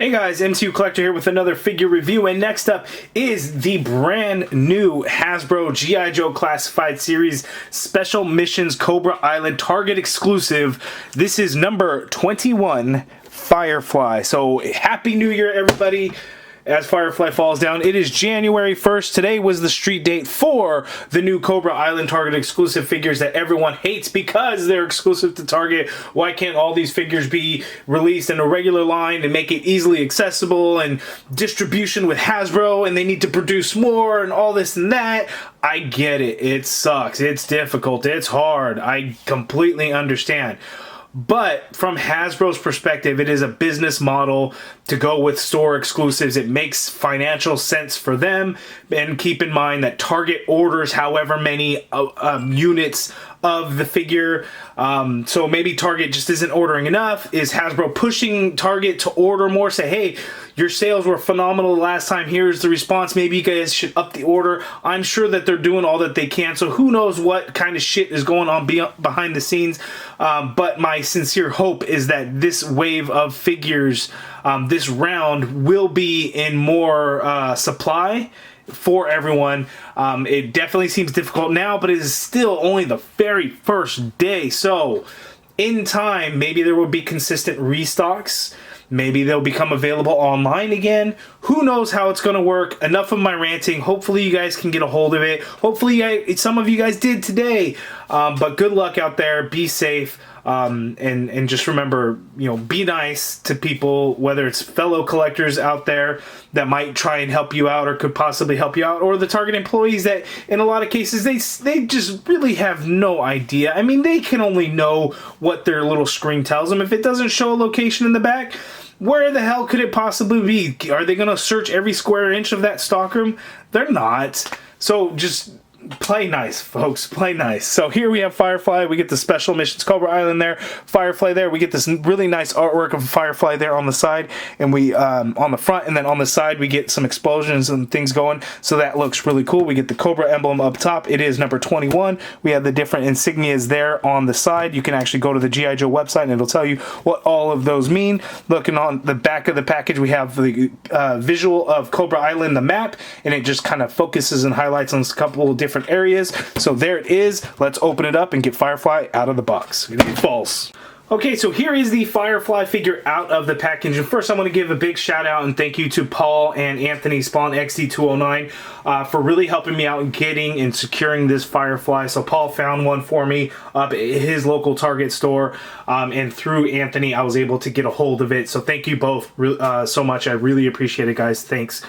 Hey guys, MCU Collector here with another figure review, and next up is the brand new Hasbro G.I. Joe Classified Series Special Missions Cobra Island Target exclusive. This is number 21, Firefly. So happy New Year, everybody. As Firefly falls down, it is January 1st. Today was the street date for the new Cobra Island Target exclusive figures that everyone hates because they're exclusive to Target. Why can't all these figures be released in a regular line and make it easily accessible and distribution with Hasbro, and they need to produce more and all this and that? I get it. It sucks. It's difficult. It's hard. I completely understand. But from Hasbro's perspective, it is a business model to go with store exclusives. It makes financial sense for them. And keep in mind that Target orders however many units of the figure. So maybe Target just isn't ordering enough. Is Hasbro pushing Target to order more? Say, hey, your sales were phenomenal last time. Here's the response. Maybe you guys should up the order. I'm sure that they're doing all that they can. So who knows what kind of shit is going on behind the scenes. But my sincere hope is that this wave of figures, this round, will be in more supply for everyone. It definitely seems difficult now, but it is still only the very first day. So in time, maybe there will be consistent restocks. Maybe they'll become available online again. Who knows how it's going to work? Enough of my ranting. Hopefully you guys can get a hold of it. Hopefully some of you guys did today. But good luck out there. Be safe. And just remember, be nice to people, whether it's fellow collectors out there that might try and help you out or could possibly help you out, or the Target employees that in a lot of cases they just really have no idea. I mean, they can only know what their little screen tells them. If it doesn't show a location in the back, where the hell could it possibly be? Are they going to search every square inch of that stockroom? They're not. So just play nice, folks. Play nice. So here we have Firefly. We get the Special Missions Cobra Island there. Firefly there. We get this really nice artwork of Firefly there on the side, and we on the front, and then on the side we get some explosions and things going. So that looks really cool. We get the Cobra emblem up top. It is number 21. We have the different insignias there on the side. You can actually go to the G.I. Joe website and it'll tell you what all of those mean. Looking on the back of the package, we have the visual of Cobra Island, the map, and it just kind of focuses and highlights on a couple of different areas. So there it is. Let's open it up and get Firefly out of the box. False. Okay, so here is the Firefly figure out of the package. And first, I want to give a big shout out and thank you to Paul and Anthony Spawn XD209 for really helping me out in getting and securing this Firefly. So Paul found one for me up at his local Target store, and through Anthony, I was able to get a hold of it. So thank you both so much. I really appreciate it, guys. Thanks.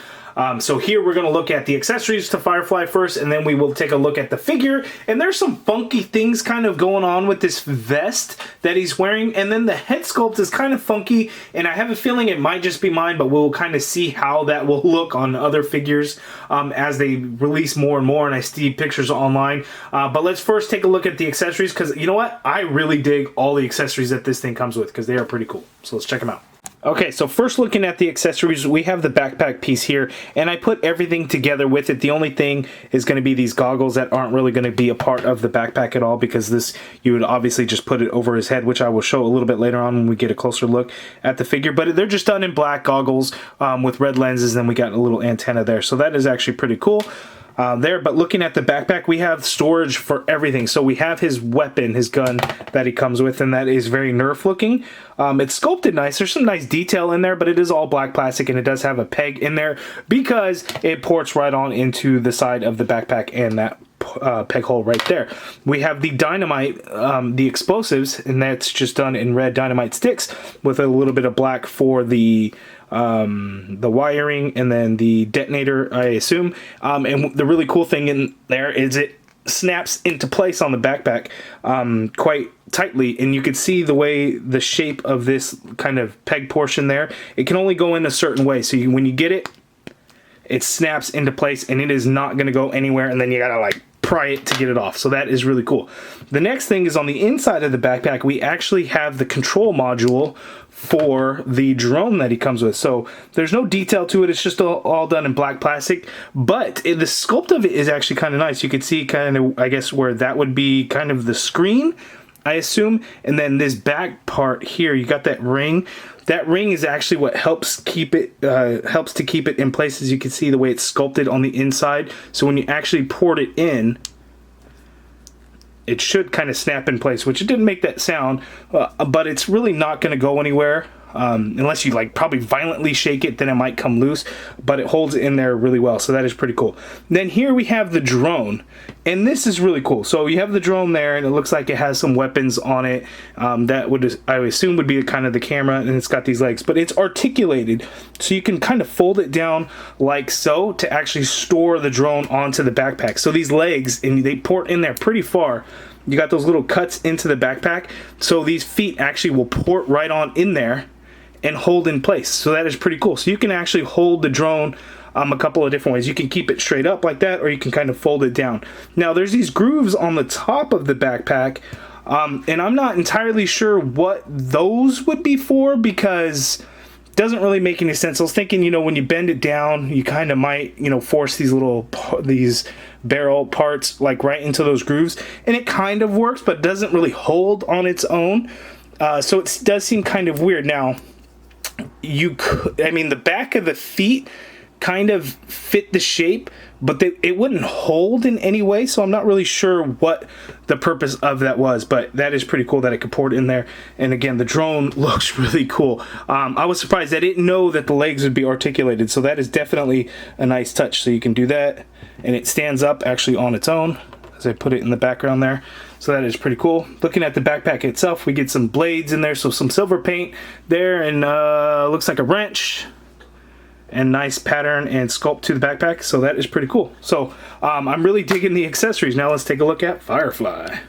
So here we're going to look at the accessories to Firefly first, and then we will take a look at the figure. And there's some funky things kind of going on with this vest that he's wearing, and then the head sculpt is kind of funky, and I have a feeling it might just be mine, but we'll kind of see how that will look on other figures as they release more and more, and I see pictures online. But let's first take a look at the accessories, because you know what? I really dig all the accessories that this thing comes with, because they are pretty cool. So let's check them out. Okay, so first looking at the accessories, we have the backpack piece here, and I put everything together with it. The only thing is going to be these goggles that aren't really going to be a part of the backpack at all, because this, you would obviously just put it over his head, which I will show a little bit later on when we get a closer look at the figure. But they're just done in black goggles with red lenses, and we got a little antenna there. So that is actually pretty cool. But looking at the backpack, we have storage for everything. So we have his weapon, his gun that he comes with, and that is very Nerf looking. It's sculpted nice. There's some nice detail in there, but it is all black plastic, and it does have a peg in there because it ports right on into the side of the backpack and that peg hole right there. We have the dynamite, the explosives, and that's just done in red dynamite sticks with a little bit of black for the wiring, and then the detonator, I assume. And the really cool thing in there is it snaps into place on the backpack quite tightly, and you can see the way the shape of this kind of peg portion there, it can only go in a certain way. So when you get it, it snaps into place, and it is not going to go anywhere, and then you gotta like pry it to get it off. So that is really cool. The next thing is on the inside of the backpack, we actually have the control module for the drone that he comes with. So there's no detail to it. It's just all done in black plastic, but the sculpt of it is actually kind of nice. You can see kind of, I guess, where that would be kind of the screen I assume. And then this back part here, you got that ring. That ring is actually what helps keep it helps to keep it in place. As you can see, the way it's sculpted on the inside. So when you actually poured it in, it should kind of snap in place, which it didn't make that sound, but it's really not going to go anywhere. Unless you like probably violently shake it, then it might come loose, but it holds it in there really well. So that is pretty cool. Then here we have the drone, and this is really cool. So you have the drone there, and it looks like it has some weapons on it. That would, I would assume, would be kind of the camera, and it's got these legs, but it's articulated, so you can kind of fold it down like so to actually store the drone onto the backpack. So these legs, and they port in there pretty far. You got those little cuts into the backpack, so these feet actually will port right on in there and hold in place. So that is pretty cool. So you can actually hold the drone a couple of different ways. You can keep it straight up like that, or you can kind of fold it down. Now there's these grooves on the top of the backpack, and I'm not entirely sure what those would be for, because it doesn't really make any sense. I was thinking, you know, when you bend it down, you kind of might, you know, force these barrel parts like right into those grooves, and it kind of works, but doesn't really hold on its own. So it does seem kind of weird. Now, I mean, the back of the feet kind of fit the shape, but it wouldn't hold in any way, so I'm not really sure what the purpose of that was, but that is pretty cool that it could port in there. And again, the drone looks really cool. I was surprised. I didn't know that the legs would be articulated, so that is definitely a nice touch. So you can do that, and it stands up actually on its own, as I put it in the background there. So that is pretty cool. Looking at the backpack itself, we get some blades in there, so some silver paint there, and looks like a wrench, and nice pattern and sculpt to the backpack. So that is pretty cool. So I'm really digging the accessories. Now let's take a look at Firefly.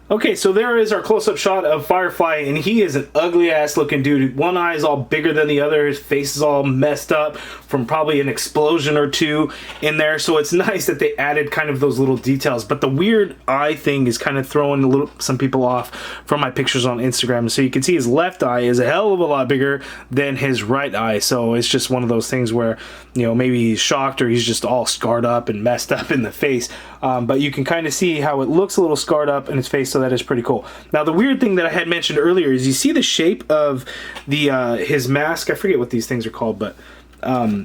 Okay, so there is our close-up shot of Firefly, and he is an ugly-ass looking dude. One eye is all bigger than the other. His face is all messed up from probably an explosion or two in there. So it's nice that they added kind of those little details. But the weird eye thing is kind of throwing some people off from my pictures on Instagram. So you can see his left eye is a hell of a lot bigger than his right eye. So it's just one of those things where, you know, maybe he's shocked or he's just all scarred up and messed up in the face. But you can kind of see how it looks a little scarred up in his face. So that is pretty cool. Now the weird thing that I had mentioned earlier is you see the shape of the his mask. I forget what these things are called, but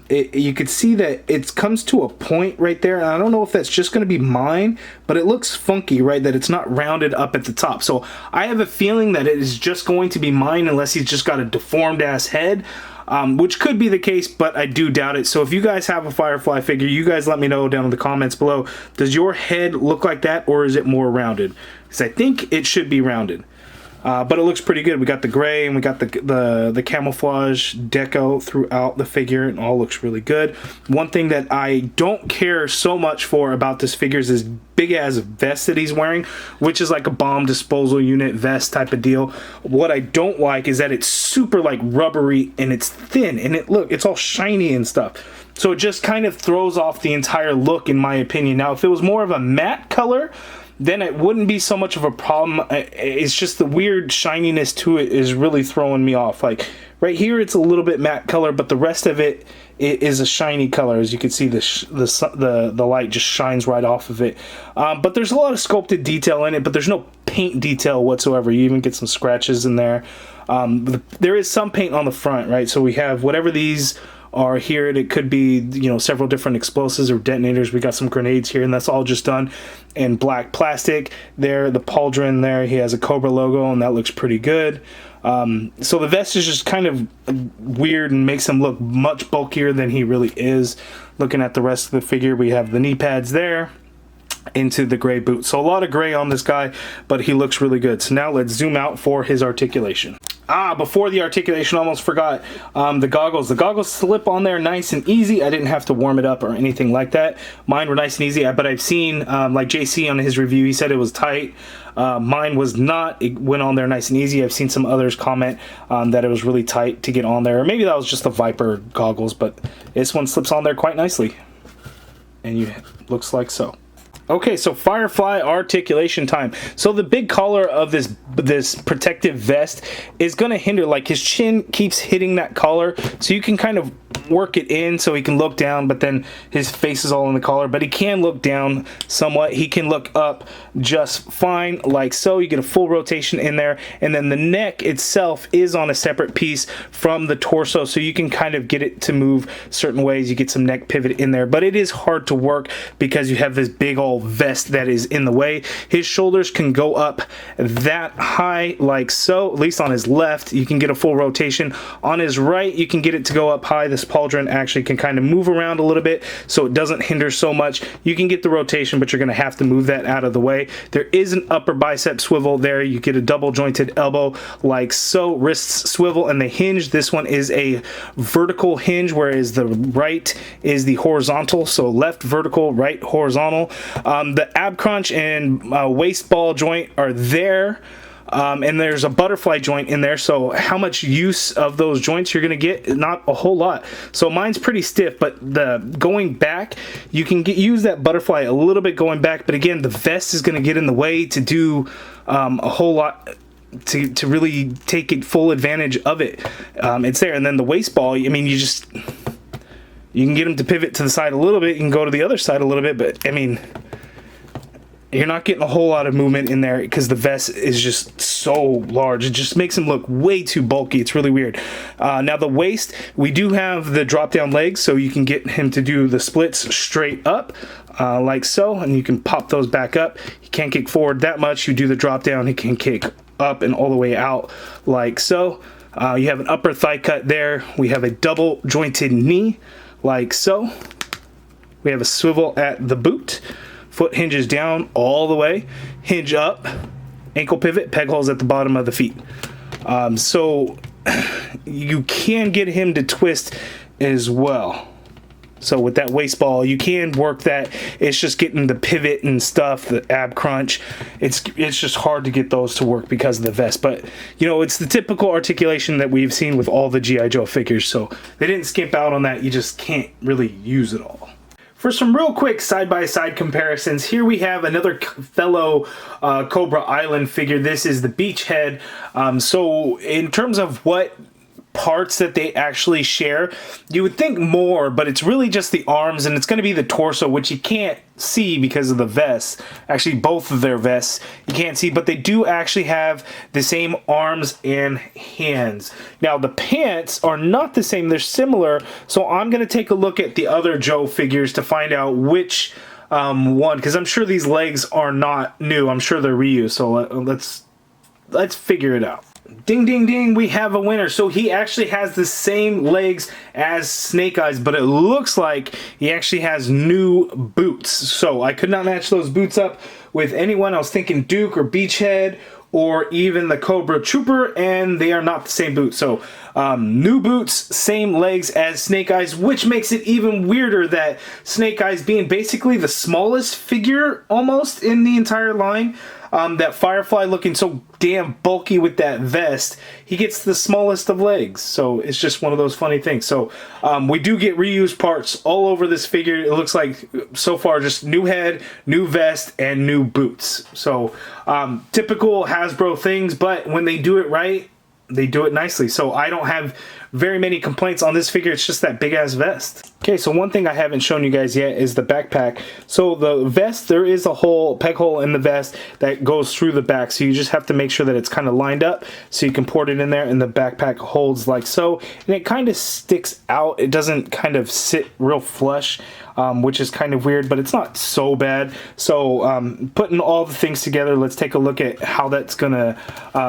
you could see that it comes to a point right there, and I don't know if that's just going to be mine, but it looks funky, right, that it's not rounded up at the top. So I have a feeling that it is just going to be mine, unless he's just got a deformed ass head. Which could be the case, but I do doubt it. So if you guys have a Firefly figure, you guys let me know down in the comments below. Does your head look like that, or is it more rounded? Because I think it should be rounded. But it looks pretty good. We got the gray, and we got the camouflage deco throughout the figure. It all looks really good. One thing that I don't care so much for about this figure is this big ass vest that he's wearing, which is like a bomb disposal unit vest type of deal. What I don't like is that it's super like rubbery, and it's thin, and it's all shiny and stuff. So it just kind of throws off the entire look, in my opinion. Now, if it was more of a matte color, then it wouldn't be so much of a problem. It's just the weird shininess to it is really throwing me off. Like right here, it's a little bit matte color, but the rest of it is a shiny color. As you can see, the light just shines right off of it. But there's a lot of sculpted detail in it, but there's no paint detail whatsoever. You even get some scratches in there. There is some paint on the front, right? So we have whatever these are here, and it could be, you know, several different explosives or detonators. We got some grenades here, and that's all just done in black plastic. There, the pauldron there, he has a Cobra logo, and that looks pretty good. So the vest is just kind of weird and makes him look much bulkier than he really is. Looking at the rest of the figure, we have the knee pads there into the gray boot. So a lot of gray on this guy, but he looks really good. So now let's zoom out for his articulation. Before the articulation, almost forgot, the goggles. The goggles slip on there nice and easy. I didn't have to warm it up or anything like that. Mine were nice and easy, but I've seen, like JC on his review, he said it was tight. Mine was not. It went on there nice and easy. I've seen some others comment that it was really tight to get on there. Or maybe that was just the Viper goggles, but this one slips on there quite nicely. And looks like so. Okay, so Firefly articulation time. So the big collar of this protective vest is going to hinder, like his chin keeps hitting that collar, so you can kind of work it in so he can look down, but then his face is all in the collar, but he can look down somewhat. He can look up just fine, like so. You get a full rotation in there, and then the neck itself is on a separate piece from the torso, so you can kind of get it to move certain ways. You get some neck pivot in there, but it is hard to work because you have this big old vest that is in the way. His shoulders can go up that high, like so, at least on his left. You can get a full rotation. On his right, you can get it to go up high. This pauldron actually can kind of move around a little bit so it doesn't hinder so much. You can get the rotation, but you're going to have to move that out of the way. There is an upper bicep swivel there. You get a double jointed elbow like so. Wrists swivel, and the hinge, this one is a vertical hinge, whereas the right is the horizontal. So left vertical, right horizontal. The ab crunch and waist ball joint are there. And there's a butterfly joint in there, so how much use of those joints you're going to get? Not a whole lot. So mine's pretty stiff, but the going back, you can use that butterfly a little bit going back, but again, the vest is going to get in the way to do a whole lot, to really take full advantage of it. It's there. And then the waist ball, I mean, you can get them to pivot to the side a little bit, you can go to the other side a little bit, but I mean, you're not getting a whole lot of movement in there because the vest is just so large. It just makes him look way too bulky. It's really weird. Now the waist, we do have the drop down legs, so you can get him to do the splits straight up like so, and you can pop those back up. He can't kick forward that much. You do the drop down, he can kick up and all the way out like so. You have an upper thigh cut there. We have a double jointed knee like so. We have a swivel at the boot. Foot hinges down all the way, hinge up, ankle pivot, peg holes at the bottom of the feet. So you can get him to twist as well. So with that waist ball, you can work that. It's just getting the pivot and stuff, the ab crunch. It's just hard to get those to work because of the vest. But, you know, it's the typical articulation that we've seen with all the G.I. Joe figures. So they didn't skimp out on that. You just can't really use it all. For some real quick side-by-side comparisons, here we have another fellow Cobra Island figure. This is the Beachhead. So in terms of what parts that they actually share, you would think more, but it's really just the arms, and it's going to be the torso, which you can't see because of the vests. Actually, both of their vests you can't see, but they do actually have the same arms and hands. Now the pants are not the same, they're similar, so I'm going to take a look at the other Joe figures to find out which one, because I'm sure these legs are not new. I'm sure they're reused, so let's figure it out. Ding, ding, ding, we have a winner. So he actually has the same legs as Snake Eyes, but it looks like he actually has new boots. So I could not match those boots up with anyone. I was thinking Duke or Beachhead or even the Cobra Trooper, and they are not the same boots. So new boots, same legs as Snake Eyes, which makes it even weirder that Snake Eyes, being basically the smallest figure almost in the entire line, that Firefly looking so damn bulky with that vest, he gets the smallest of legs. So it's just one of those funny things. So we do get reused parts all over this figure. It looks like so far just new head, new vest, and new boots. So typical Hasbro things, but when they do it right, they do it nicely. So I don't have very many complaints on this figure. It's just that big ass vest. Okay, so one thing I haven't shown you guys yet is the backpack. So the vest, there is a peg hole in the vest that goes through the back, so you just have to make sure that it's kind of lined up so you can port it in there, and the backpack holds like so, and it kind of sticks out. It doesn't kind of sit real flush, which is kind of weird, but it's not so bad. So putting all the things together, let's take a look at how that's gonna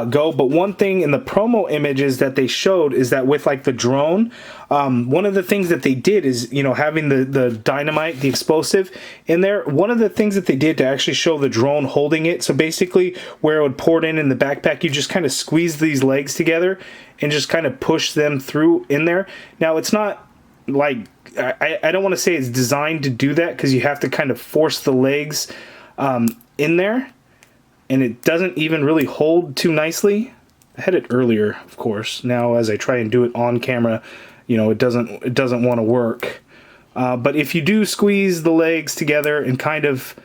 go. But one thing in the promo images that they showed is that with like the drone, one of the things that they did is, you know, having the dynamite, the explosive in there, one of the things that they did to actually show the drone holding it, so basically where it would port in the backpack, you just kind of squeeze these legs together and just kind of push them through in there. Now it's not like, I don't want to say it's designed to do that, because you have to kind of force the legs in there, and it doesn't even really hold too nicely. I had it earlier, of course. Now as I try and do it on camera, you know, it doesn't want to work. But if you do squeeze the legs together and kind of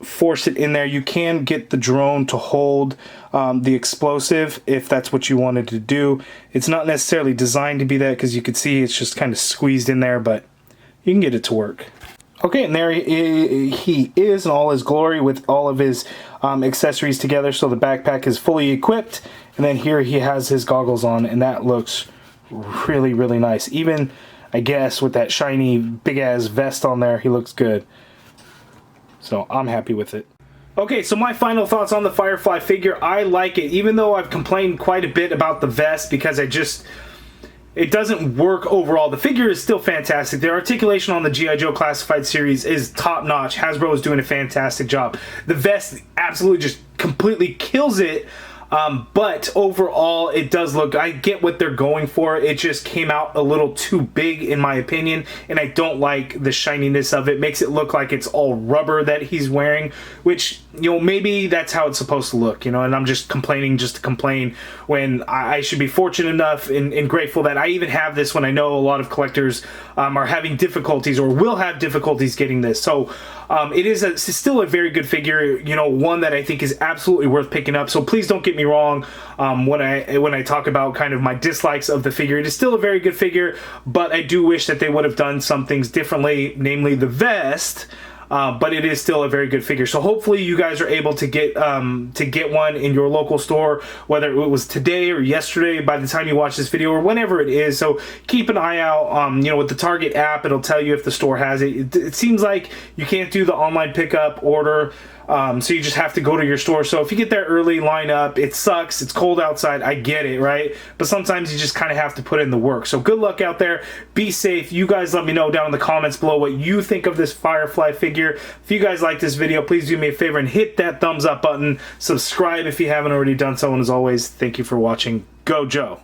force it in there. You can get the drone to hold the explosive if that's what you wanted to do. It's not necessarily designed to be that, because you can see it's just kind of squeezed in there, but you can get it to work. Okay, and there he is in all his glory with all of his accessories together. So the backpack is fully equipped, and then here he has his goggles on, and that looks really, really nice. Even, I guess, with that shiny big-ass vest on there, he looks good. So I'm happy with it. Okay, so my final thoughts on the Firefly figure. I like it, even though I've complained quite a bit about the vest because it doesn't work overall. The figure is still fantastic. The articulation on the G.I. Joe Classified series is top-notch. Hasbro is doing a fantastic job. The vest absolutely just completely kills it. But overall, it does look, I get what they're going for. It just came out a little too big, in my opinion, and I don't like the shininess of it. Makes it look like it's all rubber that he's wearing, which, you know, maybe that's how it's supposed to look, you know, and I'm just complaining just to complain when I should be fortunate enough and grateful that I even have this, when I know a lot of collectors are having difficulties or will have difficulties getting this. So it's still a very good figure, you know, one that I think is absolutely worth picking up. So please don't get me wrong when I talk about kind of my dislikes of the figure. It is still a very good figure, but I do wish that they would have done some things differently, namely the vest. But it is still a very good figure. So hopefully you guys are able to get one in your local store, whether it was today or yesterday by the time you watch this video, or whenever it is. So keep an eye out. You know, with the Target app, it'll tell you if the store has it. It seems like you can't do the online pickup order. So you just have to go to your store. So if you get there early, line up. It sucks. It's cold outside. I get it, right? But sometimes you just kind of have to put in the work. So good luck out there. Be safe. You guys let me know down in the comments below what you think of this Firefly figure. If you guys like this video, please do me a favor and hit that thumbs up button. Subscribe if you haven't already done so. And as always, thank you for watching. Go Joe.